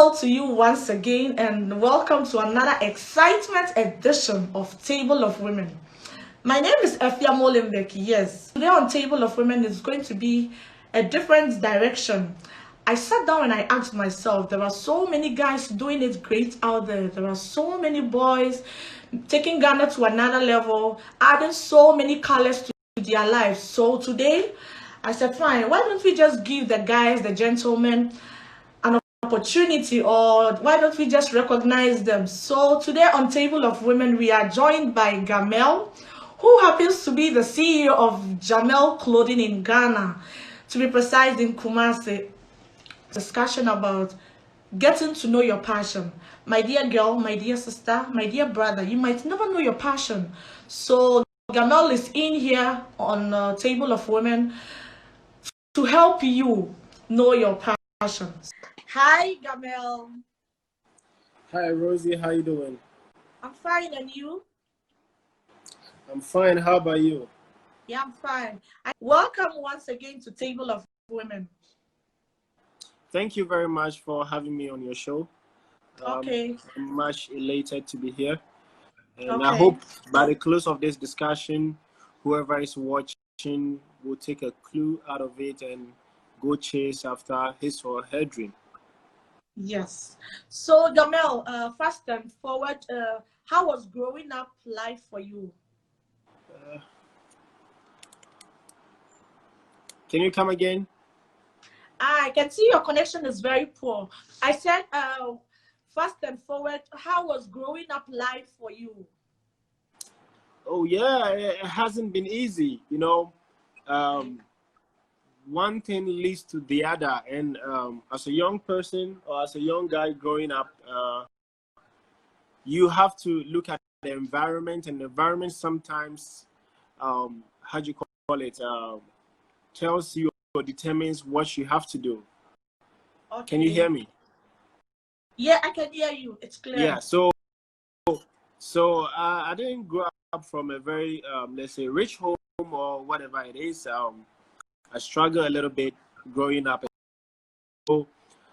Hello to you once again, and welcome to another excitement edition of Table of Women. My name is Efia Molenbeek. Yes, today on Table of Women is going to be a different direction. I sat down and I asked myself, there are so many guys doing it great out there. There are so many boys taking Ghana to another level, adding so many colors to their lives. So today, I said, fine, why don't we just give the guys, the gentlemen, an opportunity, or why don't we just recognize them? So today on Table of Women, we are joined by Gamel, who happens to be the CEO of Clodin in Ghana, to be precise in Kumasi. Discussion about getting to know your passion. My dear girl, my dear sister, my dear brother, you might never know your passion. So Gamel is in here on Table of Women to help you know your passion. Hi, Gamel. Hi, Rosie. How you doing? I'm fine, and you? I'm fine. How about you? Yeah, I'm fine. Welcome once again to Table of Women. Thank you very much for having me on your show. Okay. I'm much elated to be here. And Okay. I hope by the close of this discussion, whoever is watching will take a clue out of it and go chase after his or her dream. Yes. So, Gamel, fast and forward, how was growing up life for you? Can you come again? I can see your connection is very poor. I said, fast and forward, how was growing up life for you? Oh, yeah, it hasn't been easy. One thing leads to the other. And as a young person or as a young guy growing up, you have to look at the environment, and the environment sometimes, how do you call it, tells you or determines what you have to do. Okay. Can you hear me? Yeah, I can hear you. It's clear. Yeah, so I didn't grow up from a very, let's say, rich home or whatever it is. I struggle a little bit growing up. So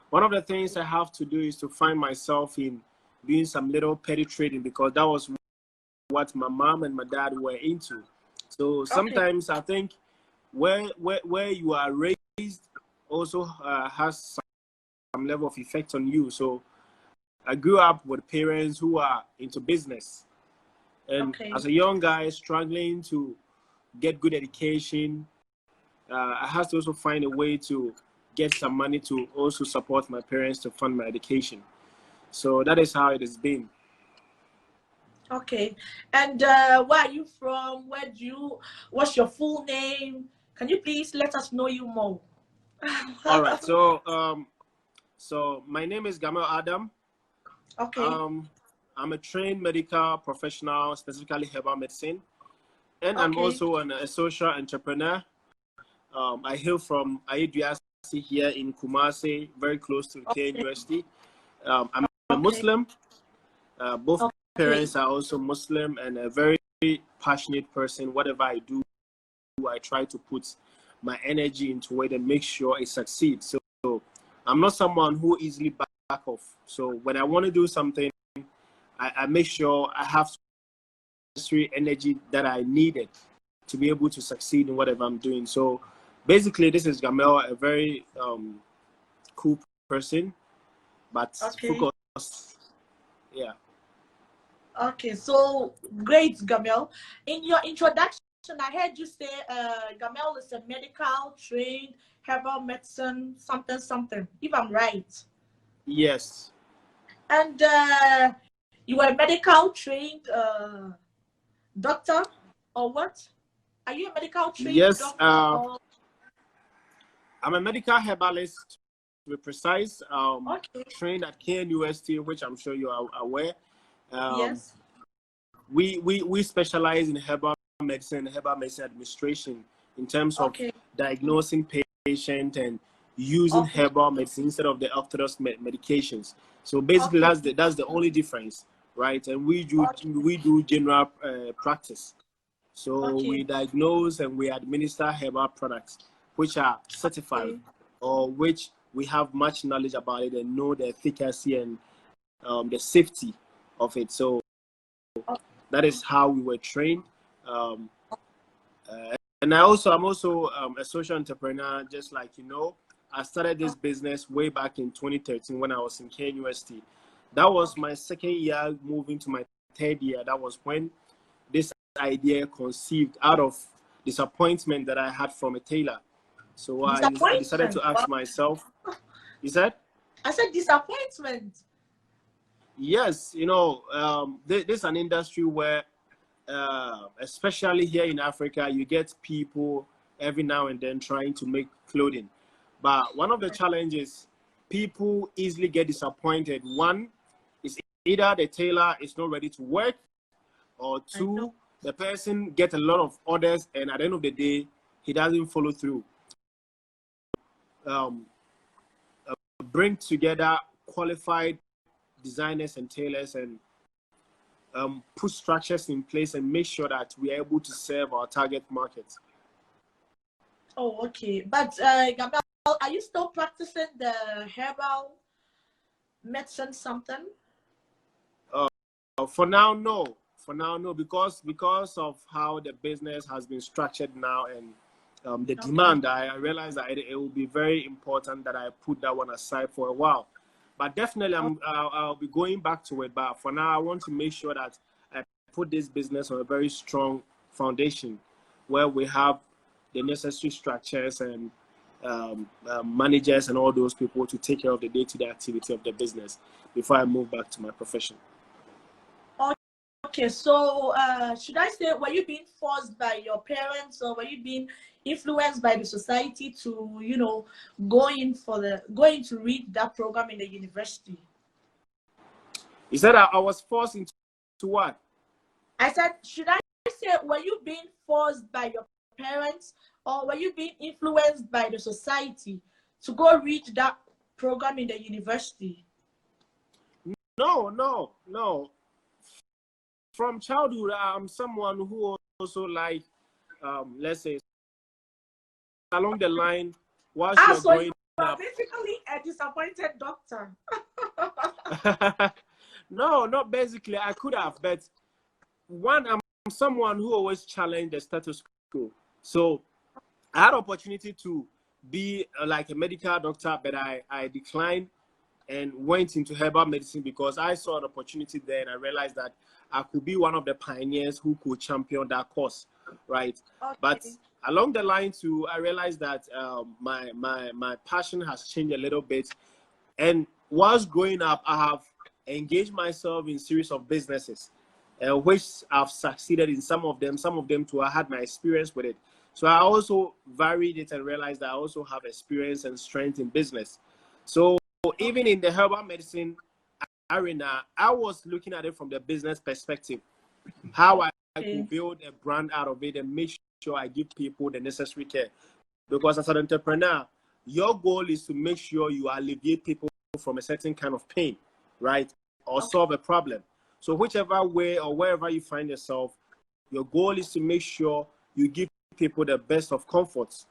one of the things I have to do is to find myself in doing some little petty trading, because that was what my mom and my dad were into. So sometimes I think where you are raised also has some level of effect on you. So I grew up with parents who are into business, and as a young guy struggling to get good education, I had to also find a way to get some money to also support my parents to fund my education. So that is how it has been. Okay. And where are you from? What's your full name? Can you please let us know you more? All right. So my name is Gamel Adam. Okay. I'm a trained medical professional, specifically herbal medicine, and I'm also a social entrepreneur. I hail from Ayeduasi here in Kumasi, very close to KNUST. I'm a Muslim. Both parents are also Muslim, and a very passionate person. Whatever I do, I try to put my energy into it and make sure it succeeds. So I'm not someone who easily back off. So when I want to do something, I make sure I have necessary energy that I needed to be able to succeed in whatever I'm doing. So basically, this is Gamel, a very cool person, but focused. Yeah. Okay, so great, Gamel. In your introduction, I heard you say Gamel is a medical trained herbal medicine something, if I'm right. Yes. And you were a medical trained doctor, or what? Are you a medical trained doctor? I'm a medical herbalist, to be precise. Trained at KNUST, which I'm sure you are aware. Yes. We specialize in herbal medicine administration, in terms of diagnosing patient and using herbal medicine instead of the orthodox medications. So basically, that's the only difference, right? And we do general practice. So we diagnose and we administer herbal products which are certified or which we have much knowledge about it and know the efficacy and the safety of it. So that is how we were trained. And I'm also a social entrepreneur, just like you know. I started this business way back in 2013 when I was in KNUST. That was my second year, moving to my third year. That was when this idea conceived out of disappointment that I had from a tailor. So I decided to ask myself, is that? I said disappointment. Yes, you know, this is an industry where, especially here in Africa, you get people every now and then trying to make clothing. But one of the challenges, people easily get disappointed. One is either the tailor is not ready to work, or two, the person gets a lot of orders and at the end of the day, he doesn't follow through. Bring together qualified designers and tailors and put structures in place and make sure that we are able to serve our target market. Oh, okay. But Gamel, are you still practicing the herbal medicine something? For now, no. For now, no, because of how the business has been structured now and the demand, I realize that it will be very important that I put that one aside for a while. But definitely, I'll be going back to it. But for now, I want to make sure that I put this business on a very strong foundation where we have the necessary structures and managers and all those people to take care of the day-to-day activity of the business before I move back to my profession. Okay, so should I say, were you being forced by your parents or were you being influenced by the society to, you know, going to read that program in the university? You said I was forced into what? I said, should I say, were you being forced by your parents or were you being influenced by the society to go read that program in the university? No. From childhood, I'm someone who also like, let's say, along the line, whilst you're so growing you are up. basically a disappointed doctor. No, not basically. I could have, but one, I'm someone who always challenged the status quo. So I had opportunity to be like a medical doctor, but I declined and went into herbal medicine because I saw an opportunity there and I realized that I could be one of the pioneers who could champion that cause, right? Okay. But along the line too, I realized that my passion has changed a little bit. And whilst growing up, I have engaged myself in series of businesses, which I've succeeded in some of them too. I had my experience with it. So I also varied it and realized that I also have experience and strength in business. So even in the herbal medicine arena, I was looking at it from the business perspective, how I could build a brand out of it and make sure I give people the necessary care. Because as an entrepreneur, your goal is to make sure you alleviate people from a certain kind of pain, right? Or solve a problem. So whichever way or wherever you find yourself, your goal is to make sure you give people the best of comforts,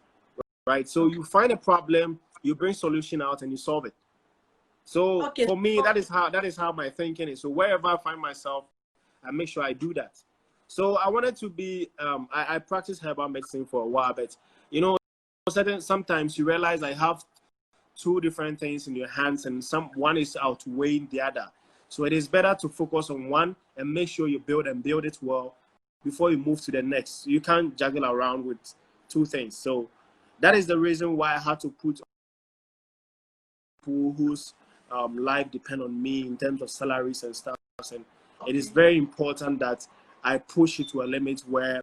right? So you find a problem, you bring solution out and you solve it. So for me, that is how my thinking is. So wherever I find myself, I make sure I do that. So I wanted to be, I practiced herbal medicine for a while, but you know, sometimes you realize I have two different things in your hands and one is outweighing the other. So it is better to focus on one and make sure you build it well before you move to the next. You can't juggle around with two things. So that is the reason why I had to put people whose life depend on me in terms of salaries and stuff. And it is very important that I push it to a limit where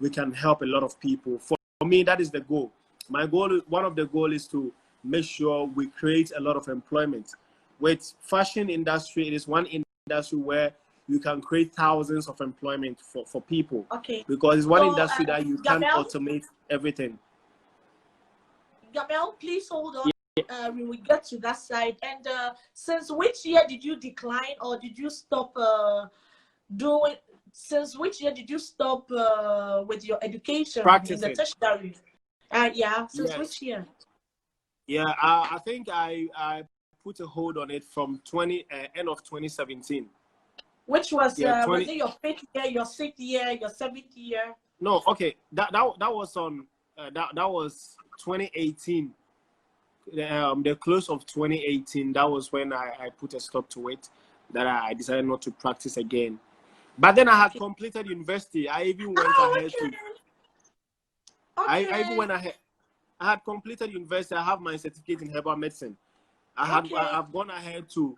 we can help a lot of people. For me, that is the goal. My goal, one of the goals is to make sure we create a lot of employment. With fashion industry, it is one industry where you can create thousands of employment for people. Okay. Because it's one industry that you can't automate everything. Gamel, please hold on. We will get to that side. And since which year did you decline or did you stop doing? Since which year did you stop with your education Practicing. in the tertiary? Since which year? Yeah, I think I put a hold on it from end of 2017. Which was Yeah, was 20. it your fifth year, your sixth year, your seventh year? No, okay. That was on that was 2018. The close of 2018. That was when I put a stop to it. That I decided not to practice again. But then I had Okay. completed university. I even went Oh, ahead to. okay. I even Okay. went ahead. I had completed university. I have my certificate in herbal medicine. Okay. I've gone ahead to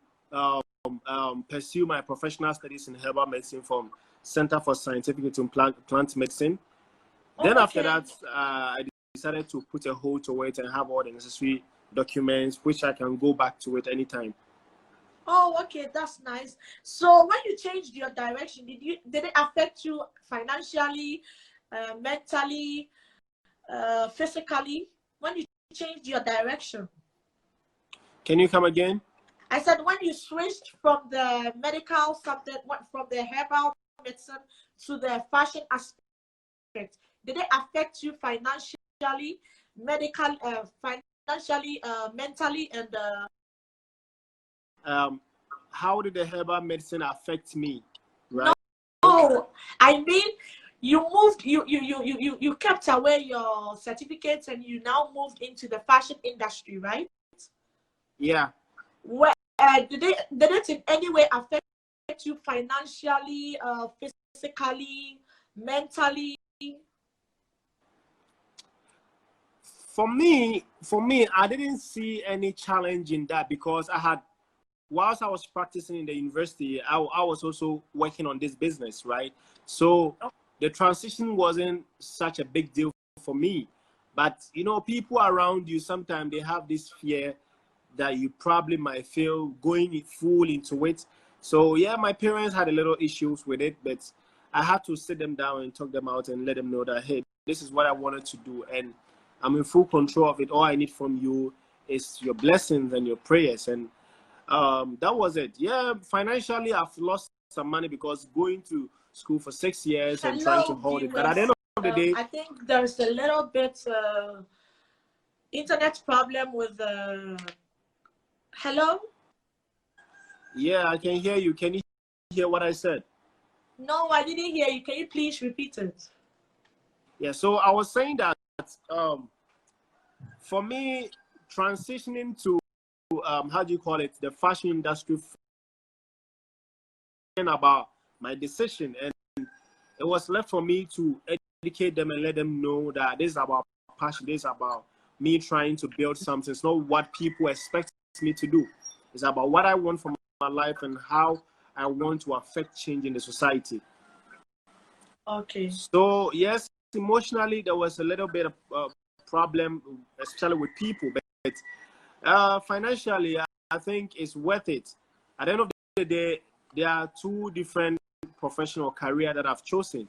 pursue my professional studies in herbal medicine from Center for Scientific and Plant Medicine. Then Oh, after okay. that, I decided to put a hold to it and have all the necessary documents, which I can go back to it anytime. Oh, okay, that's nice. So when you changed your direction, did it affect you financially, mentally, physically? When you changed your direction? Can you come again? I said when you switched from the medical something, from the herbal medicine to the fashion aspect, did it affect you financially, financially, mentally, and How did the herbal medicine affect me? no, Right? I mean, you kept away your certificates and you now moved into the fashion industry, right? Yeah. Where did it in any way affect you financially, physically, mentally? For me, I didn't see any challenge in that because whilst I was practicing in the university, I was also working on this business, right? So the transition wasn't such a big deal for me. But people around you sometimes they have this fear that you probably might feel going full into it. So yeah, my parents had a little issues with it, but I had to sit them down and talk them out and let them know that hey, this is what I wanted to do, and I'm in full control of it. All I need from you is your blessings and your prayers, and that was it. Yeah, financially, I've lost some money because going to school for 6 years and trying to Hello, hold it. But at the end viewers. of the day, I think there's a little bit internet problem with hello. yeah, I can hear you. Can you hear what I said? No, I didn't hear you. Can you please repeat it? Yeah, so I was saying that for me, transitioning to how do you call it, the fashion industry, about my decision, and it was left for me to educate them and let them know that this is about passion. This is about me trying to build something. It's not what people expect me to do. It's about what I want from my life and how I want to affect change in the society. Okay. So yes, emotionally there was a little bit of problem, especially with people, but financially, I think it's worth it. At the end of the day, there are two different professional careers that I've chosen.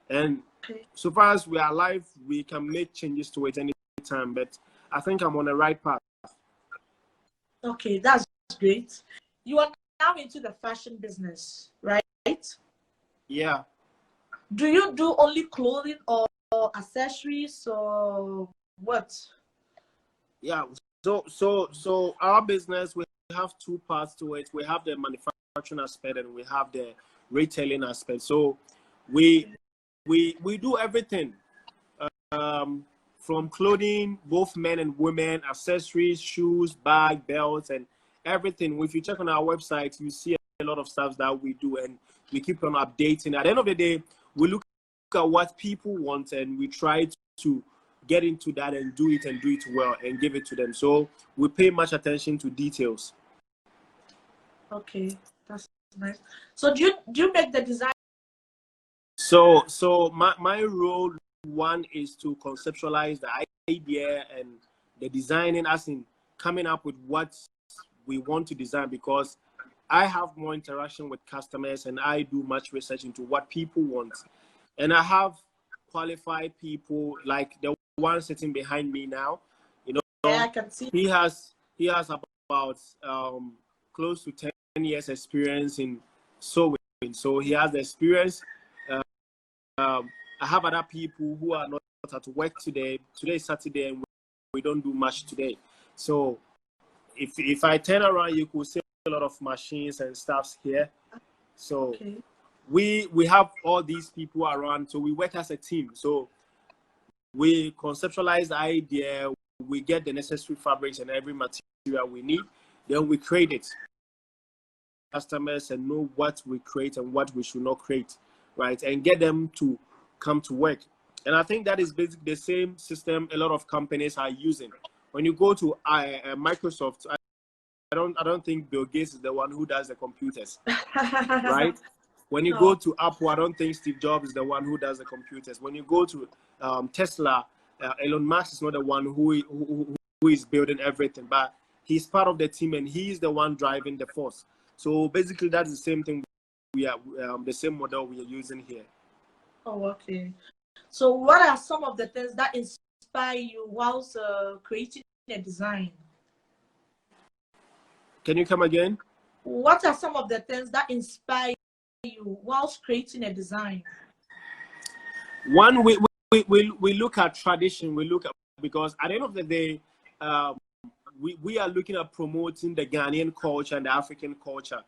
And Okay. so far as we are alive, we can make changes to it anytime. But I think I'm on the right path. Okay, that's great. You are now into the fashion business, right? Yeah. Do you do only clothing or accessories or what? Yeah. So our business, we have two parts to it. We have the manufacturing aspect and we have the retailing aspect. So we Okay. we do everything. From clothing, both men and women, accessories, shoes, bag, belts, and everything. If you check on our website, you see a lot of stuff that we do, and we keep on updating. At the end of the day, we look at what people want, and we try to get into that and do it well and give it to them. So we pay much attention to details. Okay, that's nice. So do you make the design? So my role one is to conceptualize the idea and the designing, as in coming up with what we want to design, because I have more interaction with customers and I do much research into what people want. And I have qualified people like the one sitting behind me now. You Yeah, know, I can see. he has about close to 10 years experience in sewing. So he has the experience. I have other people who are not at work today. Today is Saturday and we don't do much today. So if I turn around, you could see a lot of machines and stuffs here. So we have all these people around, so we work as a team. So we conceptualize the idea, we get the necessary fabrics and every material we need, then we create it. Customers and know what we create and what we should not create, right? And get them to come to work. And I think that is basically the same system a lot of companies are using. When you go to Microsoft, I don't think Bill Gates is the one who does the computers, right? When you go to Apple, I don't think Steve Jobs is the one who does the computers. When you go to Tesla, Elon Musk is not the one who is building everything, but he's part of the team and he's the one driving the force. So basically, that's the same thing. We are the same model we are using here. Oh, okay. So what are some of the things that inspire you whilst creating a design? Can you come again? What are some of the things that inspire you whilst creating a design? One, we look at tradition. We look at, because at the end of the day, we are looking at promoting the Ghanaian culture and the African culture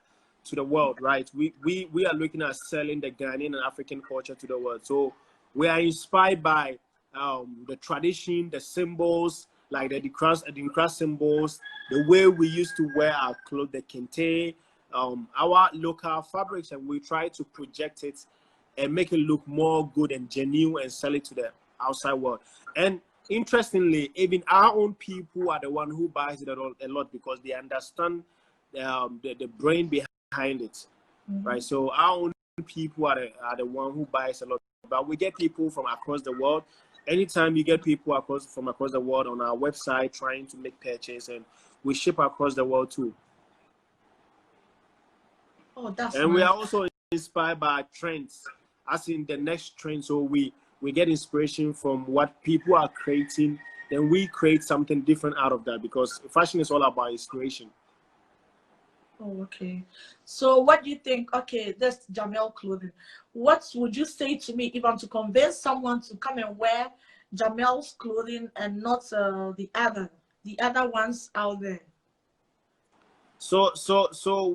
to the world, right? We are looking at selling the Ghanaian and African culture to the world. So we are inspired by the tradition, the symbols, like the Dinkra symbols, the way we used to wear our clothes, the kente, our local fabrics, and we try to project it and make it look more good and genuine and sell it to the outside world. And interestingly, even our own people are the one who buys it a lot because they understand the brain behind it, right? So our own people are the one who buys a lot. But we get people from across the world. Anytime you get people from across the world on our website trying to make purchase, and we ship across the world too. Oh, that's and nice. We are also inspired by trends, as in the next trend. So we get inspiration from what people are creating, then we create something different out of that, because fashion is all about inspiration. Oh, okay. So what do you think? Okay, that's Gamel clothing. What would you say to me if I'm to convince someone to come and wear Gamel's clothing and not the other ones out there? So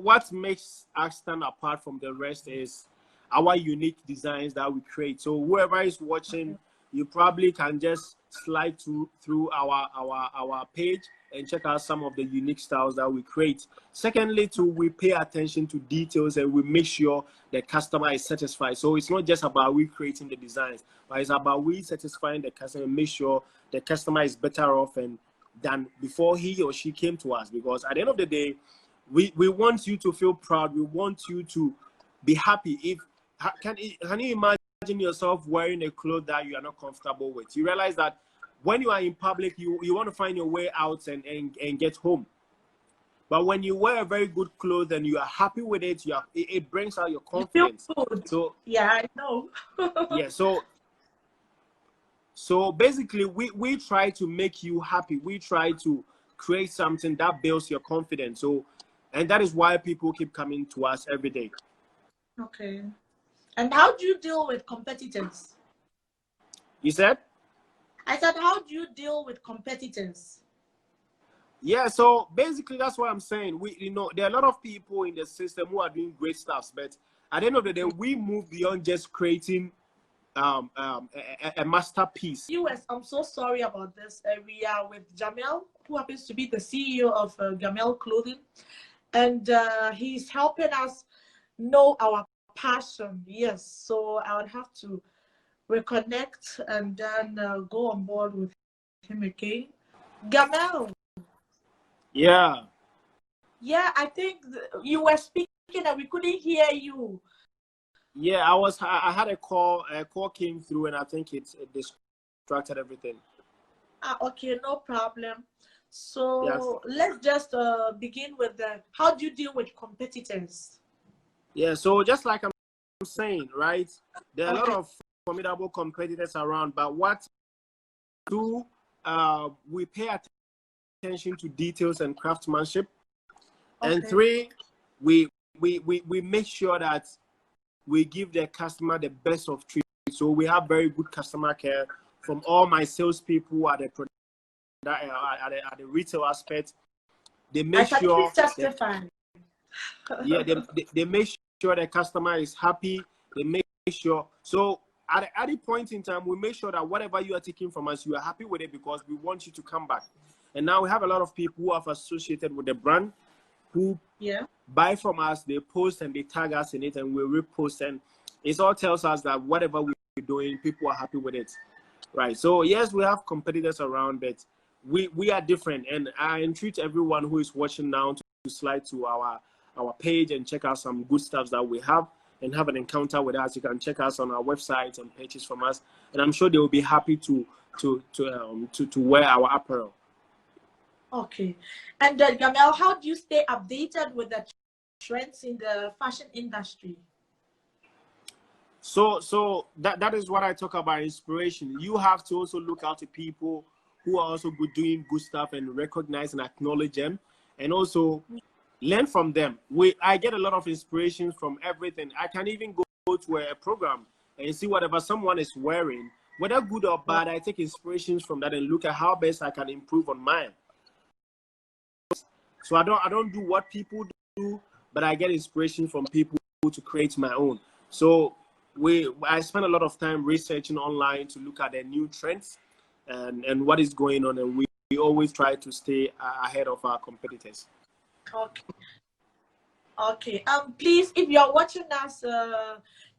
what makes us stand apart from the rest is our unique designs that we create. So whoever is watching, you probably can just slide through our page and check out some of the unique styles that we create. Secondly, too, we pay attention to details and we make sure the customer is satisfied. So it's not just about we creating the designs, but it's about we satisfying the customer and make sure the customer is better off than before he or she came to us. Because at the end of the day, we want you to feel proud. We want you to be happy. Can you imagine yourself wearing a clothes that you are not comfortable with? You realize that when you are in public, you want to find your way out and get home. But when you wear a very good clothes and you are happy with it, it brings out your confidence. You feel good. So yeah, I know. yeah, so basically we try to make you happy. We try to create something that builds your confidence. So, and that is why people keep coming to us every day. Okay. And how do you deal with competitors? You said? I said, how do you deal with competitors? Yeah, so basically that's what I'm saying. There are a lot of people in the system who are doing great stuff, but at the end of the day, we move beyond just creating a masterpiece. US, I'm so sorry about this. We are with Gamel, who happens to be the CEO of Gamel Clothing, and he's helping us know our passion. Yes, so I would have to reconnect and then go on board with him again. Gamel. Yeah. Yeah, I think you were speaking and we couldn't hear you. Yeah, I had a call came through and I think it distracted everything. Okay, no problem. So yes, let's just begin with how do you deal with competitors? Yeah, so just like I'm saying, right, there are a lot of formidable competitors around, but what we pay attention to details and craftsmanship. And three, we make sure that we give the customer the best of treatment. So we have very good customer care from all my salespeople at the that at the retail aspect, they make sure they make sure the customer is happy. They make sure. So at the point in time, we make sure that whatever you are taking from us, you are happy with it because we want you to come back. And now we have a lot of people who have associated with the brand who buy from us, they post and they tag us in it, and we repost, and it all tells us that whatever we're doing, people are happy with it, right? So yes, we have competitors around, but we are different, and I entreat everyone who is watching now to slide to our page and check out some good stuff that we have and have an encounter with us. You can check us on our website and purchase from us, and I'm sure they will be happy to wear our apparel. Okay. And Gamel, how do you stay updated with the trends in the fashion industry? So that is what I talk about, inspiration. You have to also look out to people who are also doing good stuff and recognize and acknowledge them, and also learn from them. I get a lot of inspiration from everything. I can even go to a program and see whatever someone is wearing, whether good or bad. I take inspirations from that and look at how best I can improve on mine. So I don't do what people do, but I get inspiration from people to create my own. So I spend a lot of time researching online to look at the new trends and what is going on, and we always try to stay ahead of our competitors. Okay. Please, if you're watching us,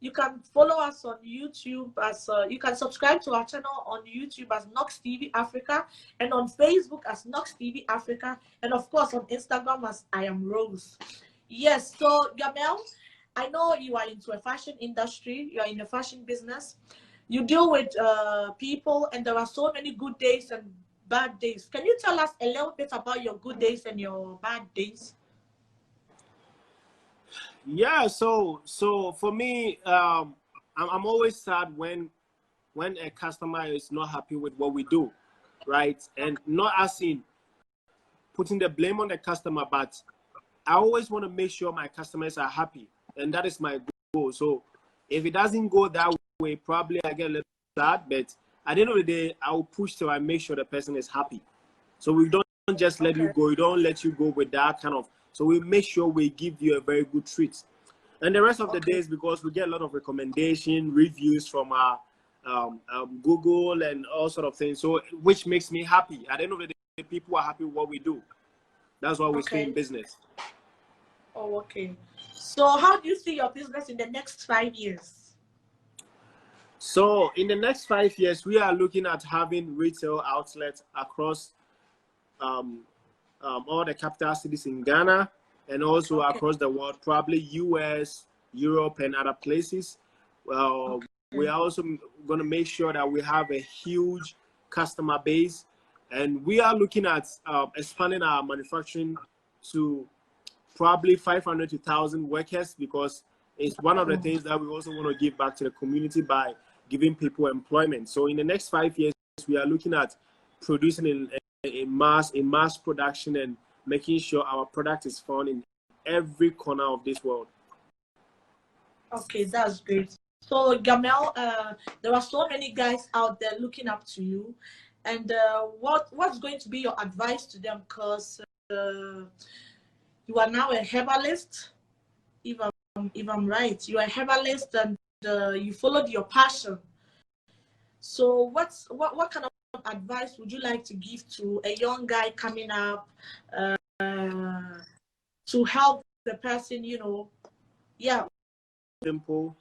you can follow us on YouTube as you can subscribe to our channel on YouTube as Nox TV Africa, and on Facebook as Nox TV Africa, and of course on Instagram as I Am Rose. Yes. So Gamel, I know you are into a fashion industry. You are in the fashion business. You deal with people, and there are so many good days and bad days. Can you tell us a little bit about your good days and your bad days? Yeah, so for me, I'm always sad when a customer is not happy with what we do, right? And not as in putting the blame on the customer, but I always want to make sure my customers are happy, and that is my goal. So if it doesn't go that way, probably I get a little sad, but at the end of the day, I will push till I make sure the person is happy. So we don't just let you go. We don't let you go with that kind of. So we make sure we give you a very good treat. And the rest of the days, because we get a lot of recommendation, reviews from our Google and all sort of things, so which makes me happy. At the end of the day, people are happy with what we do. That's why we stay in business. Oh, okay. So how do you see your business in the next 5 years? So in the next 5 years, we are looking at having retail outlets across all the capital cities in Ghana and also across the world, probably US, Europe, and other places. We are also going to make sure that we have a huge customer base, and we are looking at expanding our manufacturing to probably 500 to 1,000 workers, because it's one of the things that we also want to give back to the community by giving people employment. So in the next 5 years, we are looking at producing in mass production and making sure our product is found in every corner of this world. Okay, that's great. So Gamel, there are so many guys out there looking up to you, and what's going to be your advice to them? Because you are now a herbalist, if I'm right. You are a herbalist, and you followed your passion. So what kind of advice would you like to give to a young guy coming up to help the person, Simple,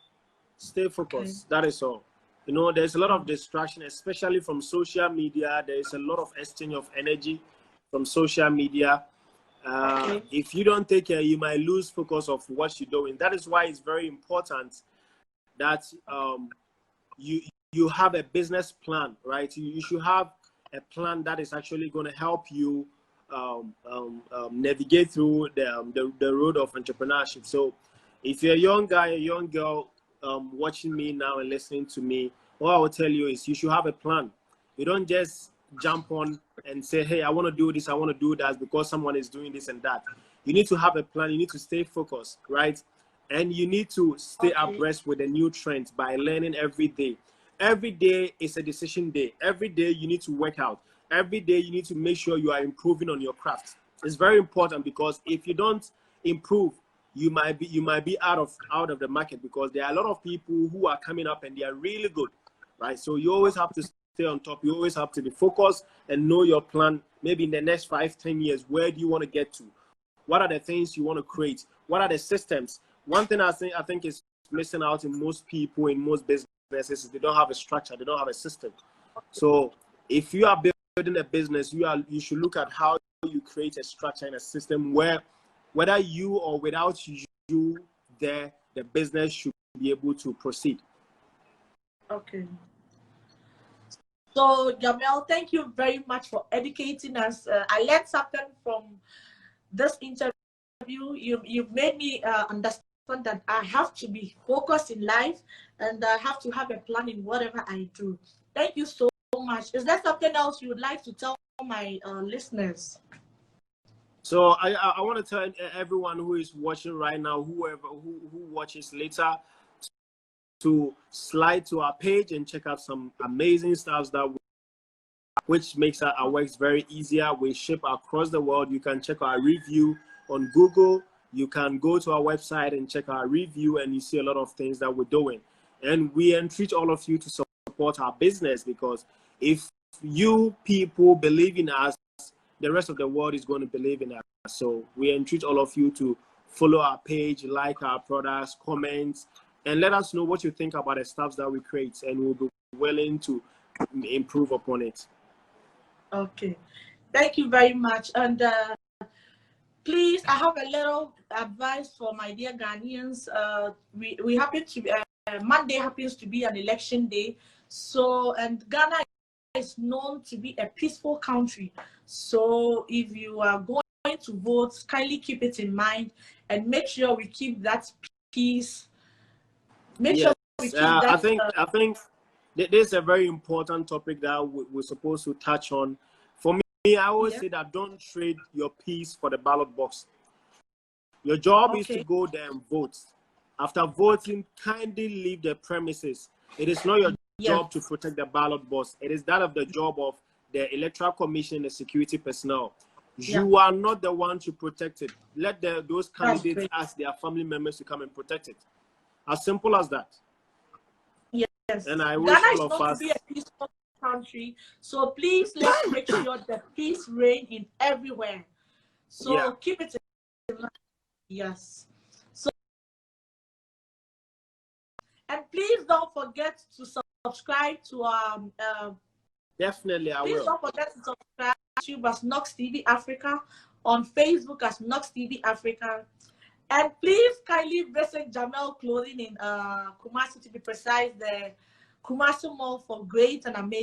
stay focused. That is all. There's a lot of distraction, especially from social media. There is a lot of exchange of energy from social media. If you don't take care, you might lose focus of what you're doing. That is why it's very important that you have a business plan, right? You should have a plan that is actually going to help you navigate through the road of entrepreneurship. So if you're a young guy, a young girl watching me now and listening to me, what I will tell you is you should have a plan. You don't just jump on and say, hey, I want to do this, I want to do that because someone is doing this and that. You need to have a plan. You need to stay focused, right? And you need to stay abreast with the new trends by learning every day. Every day is a decision day. Every day you need to work out. every day you need to make sure you are improving on your craft. It's very important, because if you don't improve, you might be out of the market, because there are a lot of people who are coming up and they are really good, right? So you always have to stay on top. You always have to be focused and know your plan. Maybe in the next 5-10 years, where do you want to get to? What are the things you want to create? What are the systems? One thing I think is missing out in most people, in most businesses, is they don't have a structure. They don't have a system. So if you are building a business, you should look at how you create a structure and a system where, whether you or without you there, the business should be able to proceed. Okay. So, Gamel, thank you very much for educating us. I learned something from this interview. You've made me understand that I have to be focused in life, and I have to have a plan in whatever I do. Thank you so much. Is there something else you would like to tell my listeners? So I want to tell everyone who is watching right now, whoever who watches later, to slide to our page and check out some amazing stuff which makes our works very easier. We ship across the world. You can check our review on Google. You can go to our website and check our review, and you see a lot of things that we're doing. And we entreat all of you to support our business, because if you people believe in us, the rest of the world is going to believe in us. So we entreat all of you to follow our page, like our products, comment, and let us know what you think about the stuff that we create, and we'll be willing to improve upon it. Okay, thank you very much. And please, I have a little advice for my dear Ghanaians. We happen to be, Monday happens to be an election day. So, and Ghana is known to be a peaceful country. So if you are going to vote, kindly keep it in mind and make sure we keep that peace. Make sure we keep that. I think this is a very important topic that we're supposed to touch on. For me, I always say that don't trade your peace for the ballot box. Your job is to go there and vote. After voting, kindly leave the premises. It is not your job to protect the ballot box. It is that of the job of the Electoral Commission, the security personnel. You are not the one to protect it. Let those candidates ask their family members to come and protect it. As simple as that. Yes. And I wish Ghana all of us. is not to be a peaceful country, so please let's make sure that peace reigns in everywhere. So keep it in mind. Yes. So, and please don't forget to subscribe to Definitely, I will. Please don't forget to subscribe to YouTube as Knox TV Africa, on Facebook as Knox TV Africa. And please kindly visit Gamel Clodin in Kumasi, to be precise, the Kumasi Mall, for great and amazing